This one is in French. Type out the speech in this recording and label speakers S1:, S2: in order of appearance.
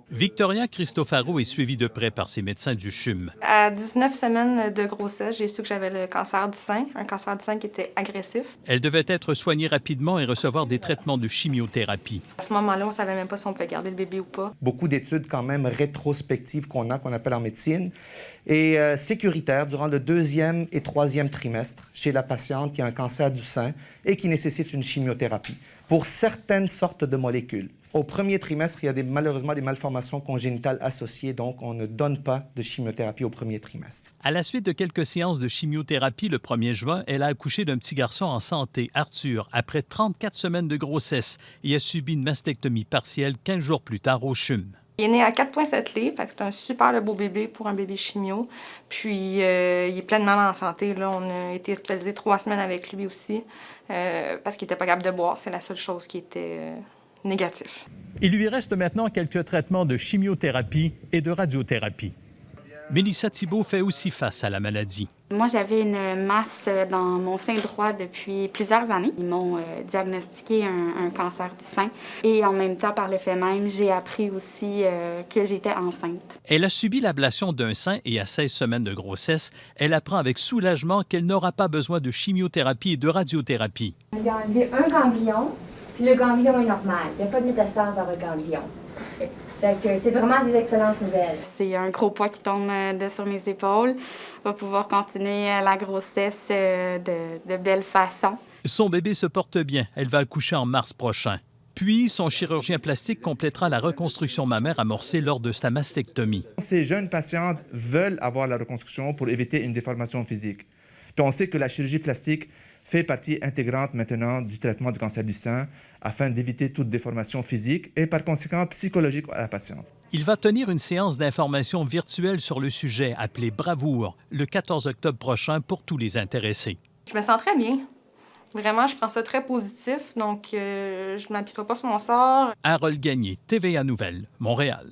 S1: Victoria Cristofaro est suivie de près par ses médecins du CHUM.
S2: À 19 semaines de grossesse, j'ai su que j'avais le cancer du sein, un cancer du sein qui était agressif.
S1: Elle devait être soignée rapidement et recevoir des traitements de chimiothérapie.
S2: À ce moment-là, on ne savait même pas si on pouvait garder le bébé ou pas.
S3: Beaucoup d'études quand même rétrospectives qu'on appelle en médecine, et sécuritaires durant le 2e et 3e trimestre chez la patiente qui a un cancer du sein et qui nécessite une chimiothérapie pour certaines sortes de molécules. Au 1er trimestre, il y a malheureusement des malformations congénitales associées, donc on ne donne pas de chimiothérapie au 1er trimestre.
S1: À la suite de quelques séances de chimiothérapie le 1er juin, elle a accouché d'un petit garçon en santé, Arthur, après 34 semaines de grossesse et a subi une mastectomie partielle 15 jours plus tard au CHUM.
S2: Il est né à 4,7 livres, fait que c'est un super beau bébé pour un bébé chimio. Puis il est pleinement en santé. Là. On a été hospitalisé 3 semaines avec lui aussi parce qu'il n'était pas capable de boire. C'est la seule chose qui était négatif.
S1: Il lui reste maintenant quelques traitements de chimiothérapie et de radiothérapie. Mélissa Thibault fait aussi face à la maladie.
S4: Moi, j'avais une masse dans mon sein droit depuis plusieurs années. Ils m'ont diagnostiqué un cancer du sein. Et en même temps, par le fait même, j'ai appris aussi que j'étais enceinte.
S1: Elle a subi l'ablation d'un sein et à 16 semaines de grossesse, elle apprend avec soulagement qu'elle n'aura pas besoin de chimiothérapie et de radiothérapie.
S5: Il a enlevé un ganglion, puis le ganglion est normal. Il n'y a pas de métastase dans le ganglion. Fait que c'est vraiment des excellentes nouvelles.
S4: C'est un gros poids qui tombe sur mes épaules. Je vais pouvoir continuer la grossesse de belle façon.
S1: Son bébé se porte bien. Elle va accoucher en mars prochain. Puis, son chirurgien plastique complétera la reconstruction mammaire amorcée lors de sa mastectomie.
S3: Ces jeunes patientes veulent avoir la reconstruction pour éviter une déformation physique. Puis on sait que la chirurgie plastique fait partie intégrante maintenant du traitement du cancer du sein afin d'éviter toute déformation physique et par conséquent psychologique à la patiente.
S1: Il va tenir une séance d'information virtuelle sur le sujet appelée Bravoure le 14 octobre prochain pour tous les intéressés.
S2: Je me sens très bien. Vraiment, je prends ça très positif, donc je ne m'apitoie pas sur mon sort.
S1: Harold Gagné, TVA Nouvelles, Montréal.